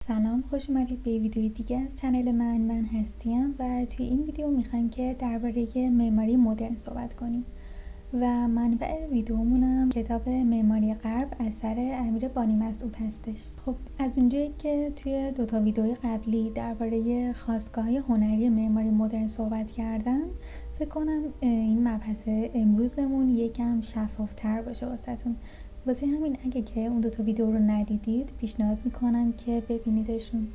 سلام، خوش اومدید به ویدیوی دیگه از چنل من هستیم و توی این ویدیو میخوایم که درباره معماری مدرن صحبت کنیم و منبع ویدیومونم کتاب معماری غرب اثر امیر بانی مسعود هستش. خب از اونجایی که توی دوتا ویدیوی قبلی درباره خاستگاه‌های هنری معماری مدرن صحبت کردم، فکر کنم این مبحث امروزمون یکم شفافتر باشه واسه همین اگه که اون دوتا ویدیو رو ندیدید پیشنهاد میکنم که ببینیدشون.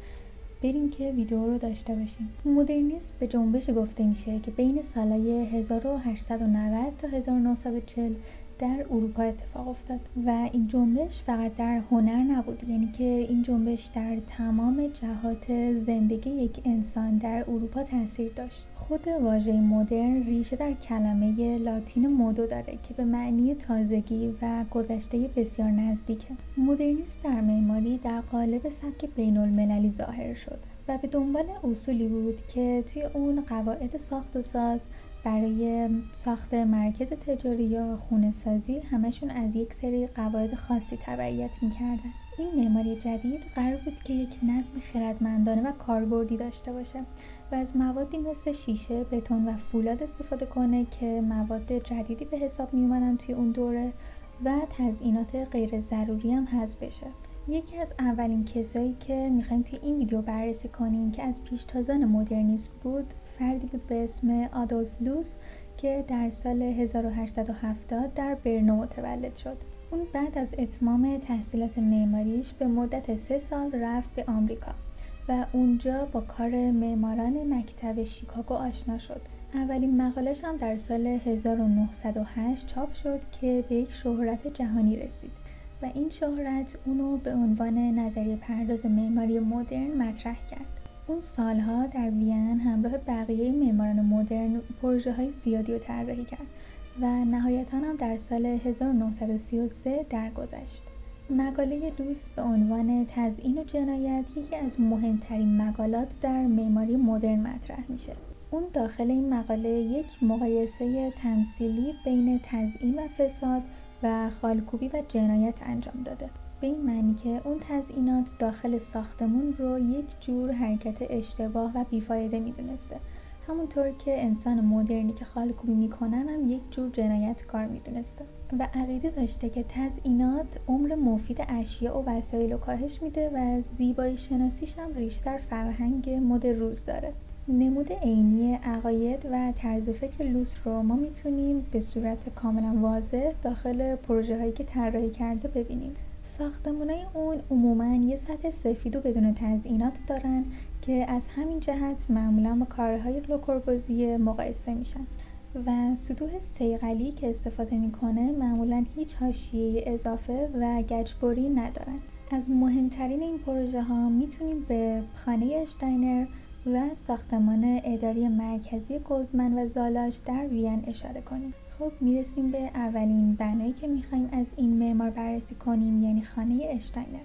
بریم که ویدیو رو داشته باشیم. مدرنیسم به جنبش گفته میشه که بین سالهای 1890 تا 1940 در اروپا اتفاق افتاد و این جنبش فقط در هنر نبود، یعنی که این جنبش در تمام جهات زندگی یک انسان در اروپا تاثیر داشت. خود واژه مدرن ریشه در کلمه لاتین مودو داره که به معنی تازگی و گذشته بسیار نزدیکه. مدرنیسم در معماری در قالب سبک بین المللی ظاهر شد و به دنبال اصولی بود که توی اون قواعد ساخت و ساز برای ساخت مرکز تجاری یا خونه سازی همشون از یک سری قواعد خاصی تبعیت میکردن. این معماری جدید قرار بود که یک نظم خردمندانه و کاربردی داشته باشه و از موادی مثل شیشه، بتون و فولاد استفاده کنه که مواد جدیدی به حساب می اومدن توی اون دوره و تزیینات غیر ضروری هم حذف بشه. یکی از اولین کسایی که میخوایم توی این ویدیو بررسی کنیم که از پیشتازان مدرنیسم بود، فردی بود به اسم آدولف لوس که در سال 1870 در برنو متولد شد. اون بعد از اتمام تحصیلات معماریش به مدت 3 سال رفت به آمریکا و اونجا با کار معماران مکتب شیکاگو آشنا شد. اولین مقالش هم در سال 1908 چاپ شد که به یک شهرت جهانی رسید و این شهرت اونو به عنوان نظریه پرداز معماری مدرن مطرح کرد. اون سالها در وین همراه بقیه معماران مدرن پروژه‌های زیادی رو طراحی کرد و نهایتاً هم در سال 1933 درگذشت. مقاله لوس به عنوان تزیین و جنایت یکی از مهمترین مقالات در معماری مدرن مطرح میشه. اون داخل این مقاله یک مقایسه تمثیلی بین تزیین و فساد و خالکوبی و جنایت انجام داده، به این معنی که اون تزیینات داخل ساختمون رو یک جور حرکت اشتباه و بیفایده میدونسته، همونطور که انسان مدرنی که خالکوبی میکنن هم یک جور جنایتکار میدونسته و عقیده داشته که تزیینات عمر مفید اشیاء و وسایل رو کاهش میده و زیبایی شناسیش هم ریشه در فرهنگ مد روز داره. نمود عینی عقاید و طرز فکر لوس رو ما میتونیم به صورت کاملا واضح داخل پروژه هایی که طراحی کرده ببینیم. ساختمانای اون عموماً یه سطح سفید و بدون تزیینات دارن که از همین جهت معمولاً با کارهای لوکوربوزیه مقایسه میشن و سطوح صیقلی که استفاده میکنه معمولاً هیچ حاشیه اضافه و گچبری ندارن. از مهمترین این پروژه ها میتونیم به خانه اشتاینر و ساختمان اداری مرکزی گلدمن و زالاش در وین اشاره کنیم. خب میرسیم به اولین بنایی که میخوایم از این معمار بررسی کنیم، یعنی خانه اشتاینر.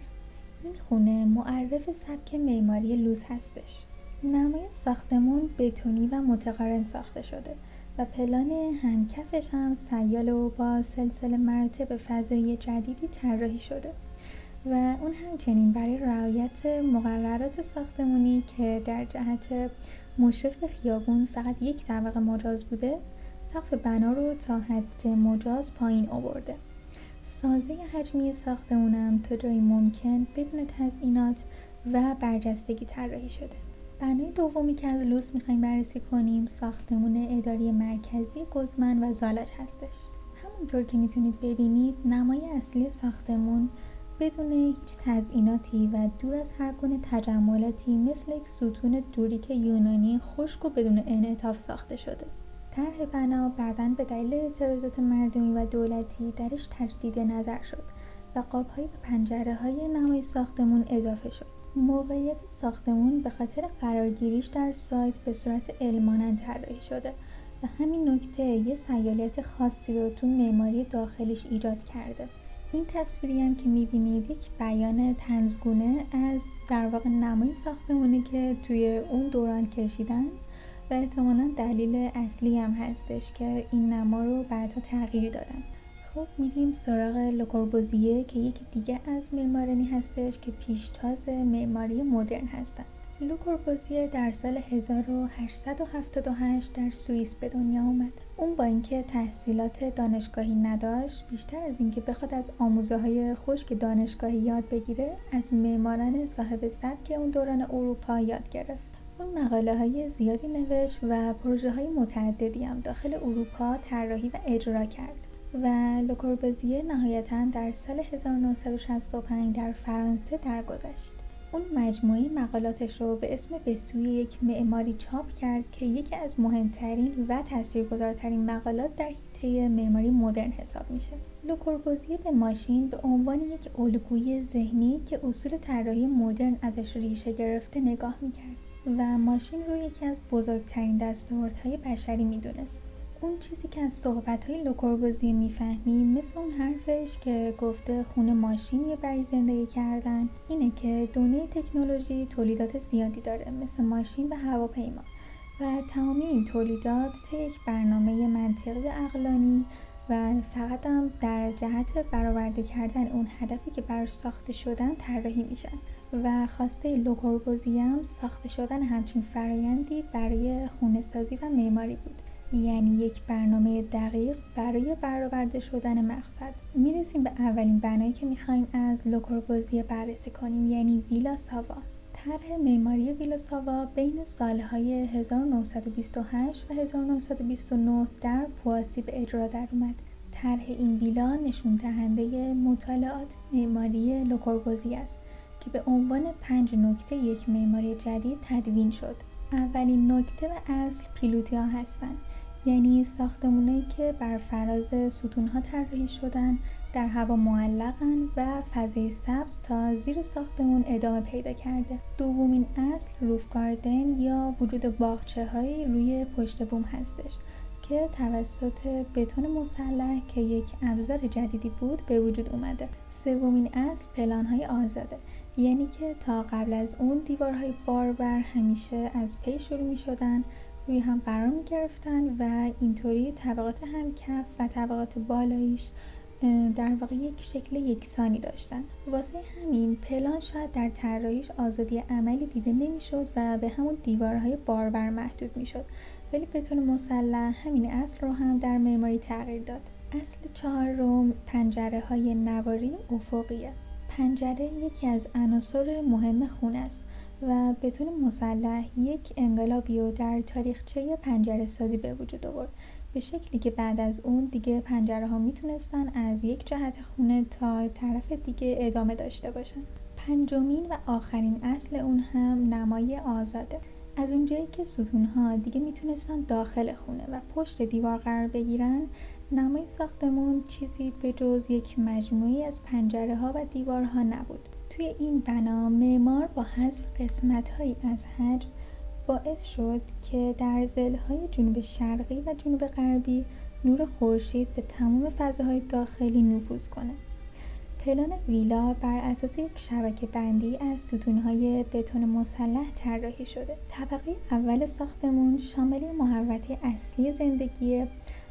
این خونه معرف سبک معماری لوس هستش. نمای ساختمون بتونی و متقارن ساخته شده و پلان همکفش هم سیال و با سلسله مراتب فضایی جدیدی طراحی شده و اون همچنین برای رعایت مقررات ساختمانی که در جهت مشرف به خیابون فقط یک طبقه مجاز بوده، سقف بنا رو تا حد مجاز پایین آورده. سازه حجمی ساختمونم تا جایی ممکن بدون تزیینات و برجستگی طراحی شده. بنای دومی که از لوس میخوایم بررسی کنیم ساختمون اداری مرکزی گلدمن و زالاش هستش. همونطور که میتونید ببینید نمای اصلی ساختمون بدون هیچ تزییناتی و دور از هر گونه تجملاتی مثل یک ستون دوریک یونانی خشک و بدون انعطاف ساخته شده. طرح بنا بعداً به دلیل اعتراضات مردمی و دولتی درش تجدید نظر شد و قاب‌های و پنجره‌های نمای ساختمون اضافه شد. موقعیت ساختمون به خاطر قرارگیریش در سایت به صورت المانند طراحی شده و همین نکته یه سیالیت خاصی رو تو معماری داخلیش ایجاد کرده. این تصویری هم که میبینید یک بیان طنزگونه از در واقع نمای ساختمونی که توی اون دوران کشیدن و احتمالاً دلیل اصلی هم هستش که این نما رو بعدها تغییر دادن. خب خب میریم سراغ لو کوربوزیه که یکی دیگه از معمارانی هستش که پیشتاز معماری مدرن هستن. لو کوربوزیه در سال 1878 در سوئیس به دنیا اومد. اون با اینکه تحصیلات دانشگاهی نداشت، بیشتر از اینکه بخواد از آموزه‌های خشک دانشگاهی یاد بگیره، از معماران صاحب سبک اون دوران اروپا یاد گرفت. اون مقاله‌های زیادی نوشت و پروژه‌های متعددی هم داخل اروپا طراحی و اجرا کرد. و لو کوربوزیه نهایتاً در سال 1965 در فرانسه درگذشت. اون مجموعه مقالاتش رو به اسم به سوی یک معماری چاپ کرد که یکی از مهمترین و تاثیرگذارترین مقالات در حیطه معماری مدرن حساب میشه. لو کوربوزیه به ماشین به عنوان یک الگوی ذهنی که اصول طراحی مدرن ازش ریشه گرفته نگاه میکرد و ماشین رو یکی از بزرگترین دستاوردهای بشری میدونست. اون چیزی که از صحبت‌های لو کوربوزیه میفهمیم، مثل اون حرفش که گفته خونه ماشینیه برای زندگی کردن، اینه که دنیای تکنولوژی تولیدات زیادی داره، مثل ماشین و هواپیما، و تمامی این تولیدات طی یک برنامه منطقی و عقلانی و فقط هم در جهت برآورده کردن اون هدفی که براش ساخته شدن طراحی میشن. و خواسته لو کوربوزیه هم ساخته شدن همچین فرایندی برای خونه‌سازی و معماری بود، یعنی یک برنامه دقیق برای برآورده شدن مقصد. میرسیم به اولین بنایی که میخوایم از لو کوربوزیه بررسی کنیم، یعنی ویلا ساوا. طرح معماری ویلا ساوا بین سالهای 1928 و 1929 در پوآسی به اجرا در اومد. طرح این ویلا نشون دهنده مطالعات معماری لو کوربوزیه است که به عنوان 5 نکته یک معماری جدید تدوین شد. اولین نکته و اصل پیلوتی‌ها هستند، یعنی ساختمونایی که بر فراز ستون‌ها طراحی شدن، در هوا معلقن و فضای سبز تا زیر ساختمون ادامه پیدا کرده. دومین اصل روف گاردن یا وجود باغچه‌هایی روی پشت بوم هستش که توسط بتون مسلح که یک ابزار جدیدی بود به وجود اومده. سومین اصل پلان‌های آزاده، یعنی که تا قبل از اون دیوارهای باربر همیشه از پی شروع می‌شدن، روی هم قرار می گرفتن و اینطوری طبقات همکف و طبقات بالاییش در واقع یک شکل یکسانی داشتن. واسه همین پلان شاید در طراحیش آزادی عملی دیده نمی شد و به همون دیوارهای باربر محدود می شد، ولی بتون مسلح همین اصل رو هم در معماری تغییر داد. اصل چهارم پنجره های نواری افقیه. پنجره یکی از عناصر مهم خونه است و بتون مسلح یک انقلابی رو در تاریخچه پنجره سازی به وجود آورد، به شکلی که بعد از اون دیگه پنجره ها میتونستن از یک جهت خونه تا طرف دیگه ادامه داشته باشن. پنجمین و آخرین اصل اون هم نمای آزاده. از اونجایی که ستون‌ها دیگه میتونستن داخل خونه و پشت دیوار قرار بگیرن، نمای ساختمون چیزی به جز یک مجموعی از پنجره‌ها و دیوارها نبود. توی این بنا معمار با حذف قسمت‌هایی از حجم باعث شد که در ضلع‌های جنوب شرقی و جنوب غربی نور خورشید به تمام فضاهای داخلی نفوذ کنه. پلان ویلا بر اساس یک شبکه بندی از ستون‌های بتون مسلح طراحی شده. طبقه اول ساختمون شامل محوطه اصلی زندگی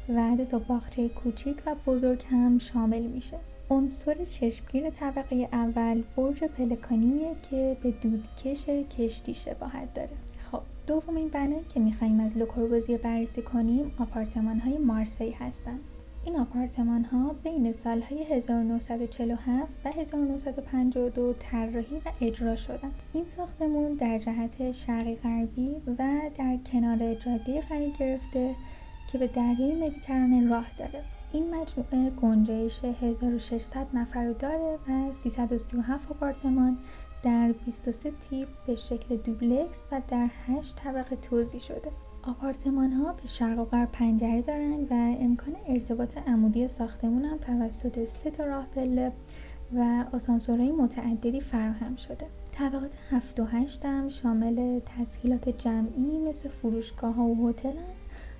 و 2 باغچه کوچیک و بزرگ هم شامل میشه. عنصر چشمگیر طبقه اول برج پلکانیه که به دودکش کشتی شباهت داره. خب دومین بنایی که میخواییم از لو کوربوزیه بررسی کنیم آپارتمان‌های مارسی هستن. این آپارتمان‌ها بین سالهای 1947 و 1952 طراحی و اجرا شدند. این ساختمون در جهت شرقی غربی و در کنار جاده قرار گرفته که به دریای مدیترانه راه داره. این مجموعه گنجایش 1600 نفر رو داره و 337 آپارتمان در 23 تیپ به شکل دوبلکس و در 8 طبقه توزیع شده. آپارتمان ها به شرق و غرب پنجره دارن و امکان ارتباط عمودی ساختمون هم توسط 3 راه پله و آسانسورهای متعددی فراهم شده. طبقات 7 و 8 هم شامل تسهیلات جمعی مثل فروشگاه ها و هتل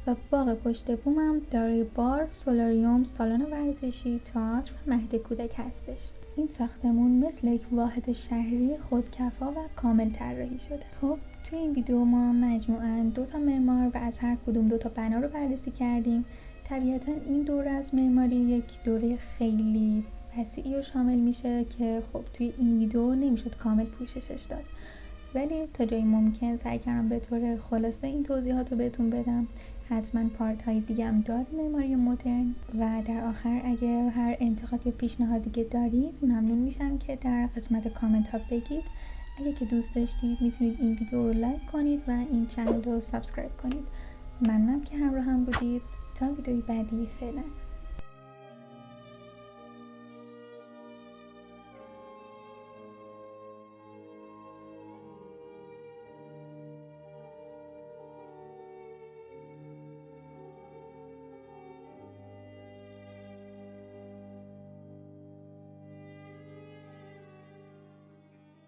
و باغ پشت بوم هم دارای بار، سولاریوم، سالن ورزشی، تئاتر و مهد کودک هستش. این ساختمون مثل یک واحد شهری خودکفا و کامل طراحی شده. خب توی این ویدیو ما مجموعاً 2 معمار و از هر کدوم 2 بنا رو بررسی کردیم. طبیعتا این دوره از معماری یک دوره خیلی وسیعی و شامل میشه که خب توی این ویدیو نمیشد کامل پوششش داد، ولی تا جایی ممکن سعی کردم به طور خلاصه این توضیحات رو بهتون بدم. حتما پارت های دیگه هم داره معماری مدرن و در آخر اگه هر انتقاد یا پیشنهاد دیگه دارید ممنون میشم که در قسمت کامنت ها بگید. اگه که دوست داشتید میتونید این ویدیو رو لایک کنید و این چنل رو سابسکرایب کنید. ممنونم که همراه هم بودید. تا ویدیوی بعدی، فعلا.